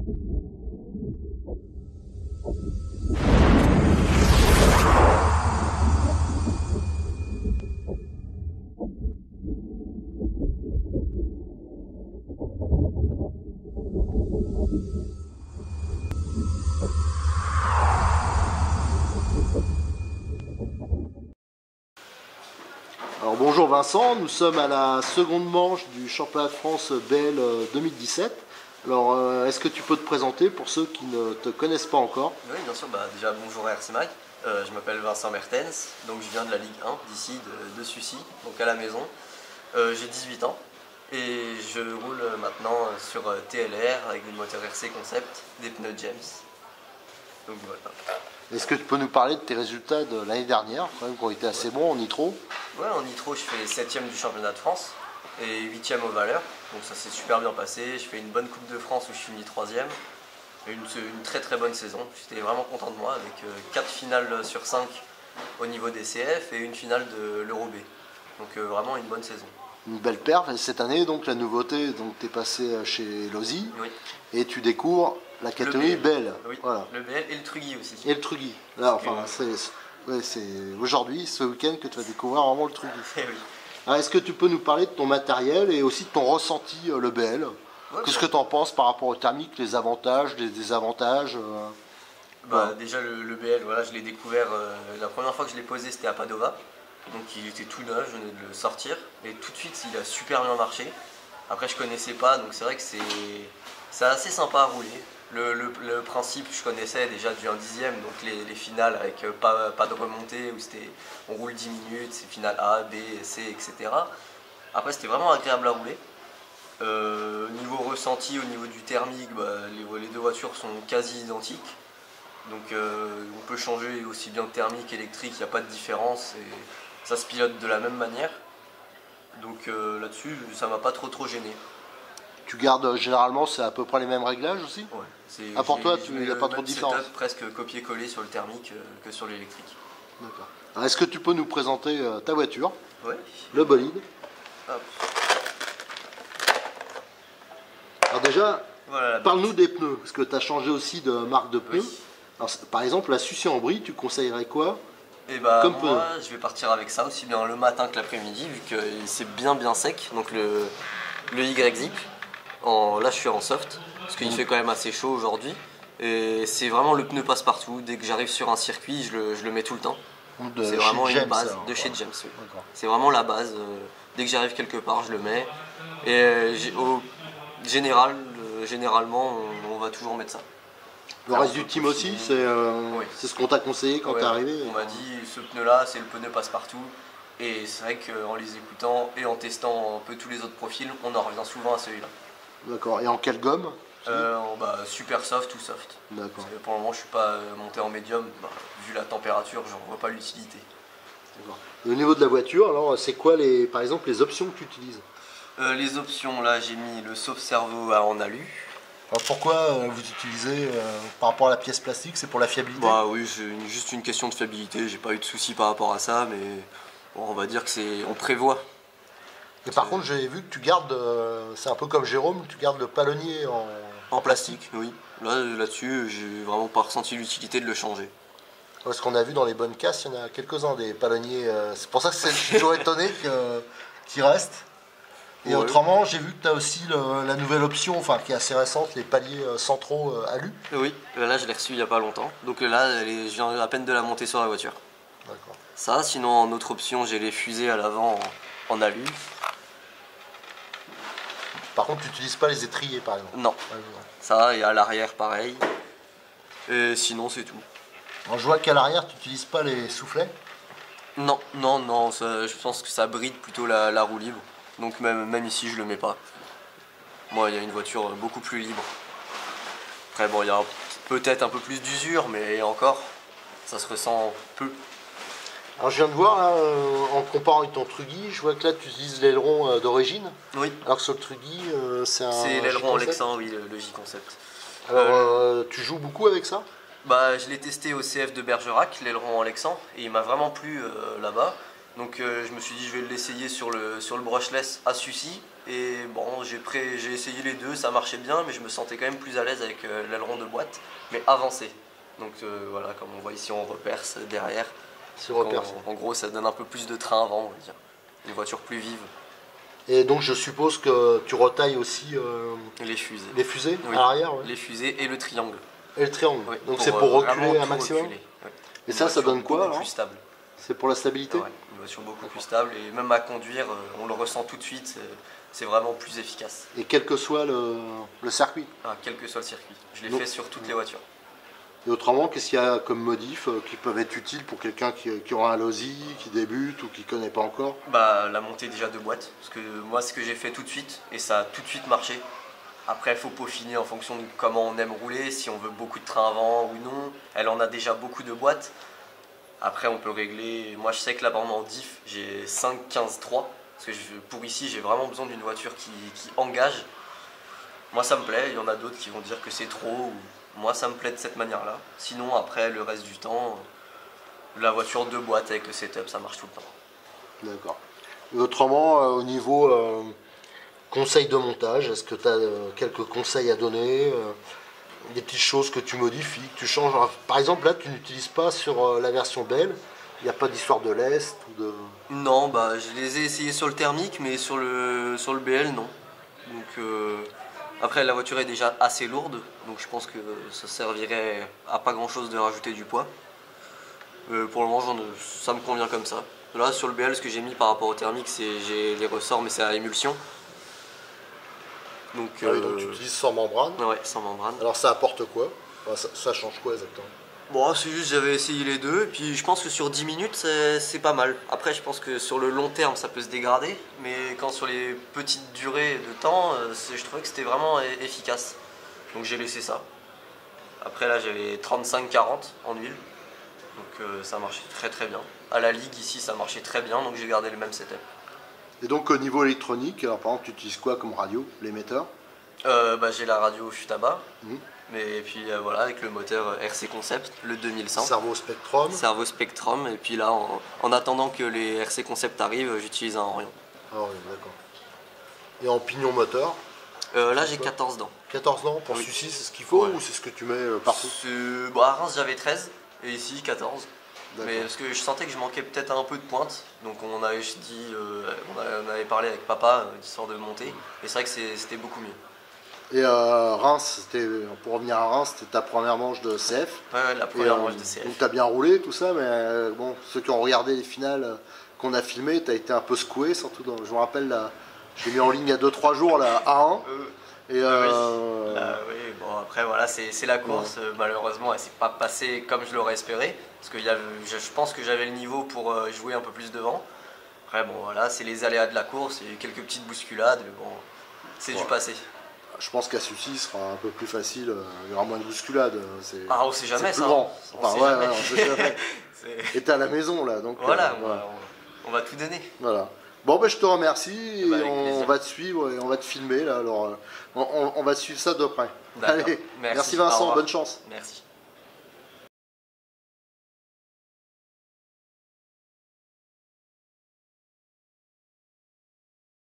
Alors bonjour Vincent, nous sommes à la seconde manche du championnat de France BL 2017. Alors est-ce que tu peux te présenter pour ceux qui ne te connaissent pas encore? Oui, bien sûr. Déjà bonjour à RC Mag. Je m'appelle Vincent Mertens, donc je viens de la Ligue 1 d'ici, de Sucy, donc à la maison. J'ai 18 ans et je roule maintenant sur TLR avec des moteurs RC Concept, des pneus James. Donc voilà. Est-ce que tu peux nous parler de tes résultats de l'année dernière, quand même, qui ont été assez bons en nitro? Ouais, en nitro, je fais 7ème du championnat de France et 8ème au valeur. Donc ça s'est super bien passé. Je fais une bonne Coupe de France où je finis 3ème. Une très très bonne saison. J'étais vraiment content de moi avec 4 finales sur 5 au niveau des CF et une finale de l'Euro B. Donc vraiment une bonne saison. Une belle perf. Et cette année, donc la nouveauté, donc tu es passé chez Losi, Oui. et tu découvres la catégorie BL. Oui, voilà. Le BL et le Truggy aussi. Et le Truggy. Là, enfin, c'est aujourd'hui, ce week-end, que tu vas découvrir vraiment le Truggy. Eh oui. Alors, est-ce que tu peux nous parler de ton matériel et aussi de ton ressenti, le BL? Ouais, Qu'est-ce que tu en penses par rapport au thermique, les avantages, les désavantages? Déjà le BL, voilà, je l'ai découvert, la première fois que je l'ai posé c'était à Padova. Donc il était tout neuf, je venais de le sortir. Et tout de suite il a super bien marché. Après je connaissais pas, donc c'est vrai que c'est assez sympa à rouler. Le principe je connaissais déjà du 1/10, donc les finales avec pas de remontée, où on roule 10 minutes, c'est finale A, B, C, etc. Après c'était vraiment agréable à rouler. Niveau ressenti, au niveau du thermique, les deux voitures sont quasi identiques. Donc on peut changer aussi bien thermique, électrique, il n'y a pas de différence et ça se pilote de la même manière. Donc là-dessus, ça m'a pas trop gêné. Tu gardes généralement, c'est à peu près les mêmes réglages aussi? Ouais. Ah, pour toi, il n'y a pas trop de différence? Presque copier-coller sur le thermique que sur l'électrique. D'accord. Alors, est-ce que tu peux nous présenter ta voiture? Ouais. Le bolide. Hop. Alors déjà, Voilà, parle-nous des pneus, parce que tu as changé aussi de marque de pneus. Oui. Alors, par exemple, la Sucy en brie, tu conseillerais quoi? Et comme moi, pneu? je vais partir avec ça aussi bien le matin que l'après-midi, vu que c'est bien sec. Donc le Y-Zip, là je suis en soft, parce qu'il fait quand même assez chaud aujourd'hui. Et c'est vraiment le pneu passe-partout. Dès que j'arrive sur un circuit, je le mets tout le temps. C'est vraiment une base de chez James. Oui. C'est vraiment la base. Dès que j'arrive quelque part, je le mets. Et généralement, on va toujours mettre ça. Le reste du team aussi, c'est ce qu'on t'a conseillé quand t'es arrivé? On m'a dit, ce pneu-là, c'est le pneu passe-partout. Et c'est vrai qu'en les écoutant et en testant un peu tous les autres profils, on en revient souvent à celui-là. D'accord. Et en quelle gomme? Super soft ou soft. D'accord. Pour le moment, je suis pas monté en médium. Vu la température, j'en vois pas l'utilité. Et au niveau de la voiture, alors c'est quoi par exemple les options que tu utilises? Les options, là, j'ai mis le sauve-cerveau en alu. Alors pourquoi vous utilisez par rapport à la pièce plastique? C'est pour la fiabilité? Oui, c'est juste une question de fiabilité. J'ai pas eu de soucis par rapport à ça, mais bon, on va dire que on prévoit. Et par contre, j'ai vu que tu gardes, c'est un peu comme Jérôme, tu gardes le palonnier en plastique. Oui. Là-dessus, j'ai vraiment pas ressenti l'utilité de le changer. Parce qu'on a vu dans les bonnes casses, il y en a quelques-uns des palonniers. C'est pour ça que je suis toujours étonné qu'ils restent. Et autrement, j'ai vu que tu as aussi la nouvelle option, enfin qui est assez récente, les paliers centraux alu. Oui, là je l'ai reçu il n'y a pas longtemps. Donc là, je viens à peine de la monter sur la voiture. D'accord. Ça, sinon en autre option, j'ai les fusées à l'avant en alu. Par contre, tu n'utilises pas les étriers par exemple? Non. Ça, et à l'arrière pareil. Et sinon, c'est tout. Alors, je vois qu'à l'arrière, tu n'utilises pas les soufflets? Non, je pense que ça bride plutôt la roue libre. Donc même ici, je le mets pas. Moi, il y a une voiture beaucoup plus libre. Après, bon, il y a peut-être un peu plus d'usure, mais encore, ça se ressent peu. Alors, je viens de voir, là, en comparant avec ton Truggy, je vois que là, tu utilises l'aileron d'origine. Oui. Alors que sur le Truggy, c'est l'aileron Alexan, oui, le J-Concept. Alors, tu joues beaucoup avec ça? Je l'ai testé au CF de Bergerac, l'aileron Alexan, et il m'a vraiment plu là-bas. Donc je me suis dit je vais l'essayer sur le brushless à Sucy. Et bon, j'ai essayé les deux, ça marchait bien, mais je me sentais quand même plus à l'aise avec l'aileron de boîte, mais avancé. Donc voilà, comme on voit ici, on reperce derrière. En gros, ça donne un peu plus de train avant, on va dire. Une voiture plus vive. Et donc je suppose que tu retailles aussi les fusées. Les fusées oui. À l'arrière, Les fusées et le triangle. Et le triangle. Oui, donc c'est pour reculer un maximum. Reculer, ouais. Et ça donne quoi alors? Plus stable. C'est pour la stabilité? Ouais, une voiture beaucoup plus stable et même à conduire, on le ressent tout de suite, c'est vraiment plus efficace. Et quel que soit le circuit? Quel que soit le circuit. Je l'ai fait sur toutes les voitures. Et autrement, qu'est-ce qu'il y a comme modifs qui peuvent être utiles pour quelqu'un qui aura un losi, qui débute ou qui ne connaît pas encore? La montée déjà de boîte, parce que moi ce que j'ai fait tout de suite, et ça a tout de suite marché. Après il faut peaufiner en fonction de comment on aime rouler, si on veut beaucoup de train avant ou non. Elle en a déjà beaucoup de boîtes. Après on peut régler, moi je sais que là par exemple en diff j'ai 5, 15, 3. Parce que pour ici j'ai vraiment besoin d'une voiture qui engage. Moi ça me plaît, il y en a d'autres qui vont dire que c'est trop. Moi ça me plaît de cette manière-là. Sinon après le reste du temps, la voiture de boîte avec le setup ça marche tout le temps. D'accord. Et autrement, au niveau conseils de montage, est-ce que tu as quelques conseils à donner, des petites choses que tu modifies, que tu changes? Par exemple là tu n'utilises pas sur la version BL, il n'y a pas d'histoire de lest ou de... Non, je les ai essayés sur le thermique mais sur le BL non. Donc après la voiture est déjà assez lourde, donc je pense que ça servirait à pas grand chose de rajouter du poids. Pour le moment ça me convient comme ça. Là sur le BL ce que j'ai mis par rapport au thermique c'est j'ai les ressorts mais c'est à émulsion. Donc tu utilises sans membrane? Ouais, sans membrane. Alors ça apporte quoi? Ça change quoi exactement? Bon, c'est juste j'avais essayé les deux, et puis je pense que sur 10 minutes c'est pas mal. Après je pense que sur le long terme ça peut se dégrader, mais quand sur les petites durées de temps, je trouvais que c'était vraiment efficace. Donc j'ai laissé ça. Après là j'avais 35-40 en huile, donc ça marchait très très bien. À la Ligue ici ça marchait très bien, donc j'ai gardé le même setup. Et donc au niveau électronique, alors par exemple tu utilises quoi comme radio, l'émetteur? J'ai la radio Futaba. Mais puis voilà, avec le moteur RC Concept, le 2100. Servo Spectrum. Servo Spectrum, et puis là, en attendant que les RC Concept arrivent, j'utilise un Orion. Orion, d'accord. Et en pignon moteur? Là, j'ai 14 dents. 14 dents pour celui-ci, c'est ce qu'il faut ou c'est ce que tu mets partout? À Reims, j'avais 13, et ici, 14. Mais parce que je sentais que je manquais peut-être un peu de pointe, donc on avait parlé avec papa d'histoire de monter, et c'est vrai que c'était beaucoup mieux. Et Reims, pour revenir à Reims, c'était ta première manche de CF. Ouais, la première manche de CF. Donc tu as bien roulé, tout ça, mais bon, ceux qui ont regardé les finales qu'on a filmées, tu as été un peu secoué, surtout je me rappelle, j'ai mis en ligne il y a 2-3 jours la A1. Oui, bon après voilà, c'est la course, malheureusement elle s'est pas passée comme je l'aurais espéré, parce que je pense que j'avais le niveau pour jouer un peu plus devant. Après bon voilà, c'est les aléas de la course, il y a eu quelques petites bousculades, mais bon, c'est du passé. Je pense qu'à celui-ci, il sera un peu plus facile, il y aura moins de bousculades. On sait jamais ça. On sait jamais. Et t'es à la maison là, donc. Voilà, on va tout donner. Voilà. Bon, je te remercie, et on va te suivre et on va te filmer là. Alors, on va te suivre ça de près. Allez, merci Vincent, bonne chance. Merci.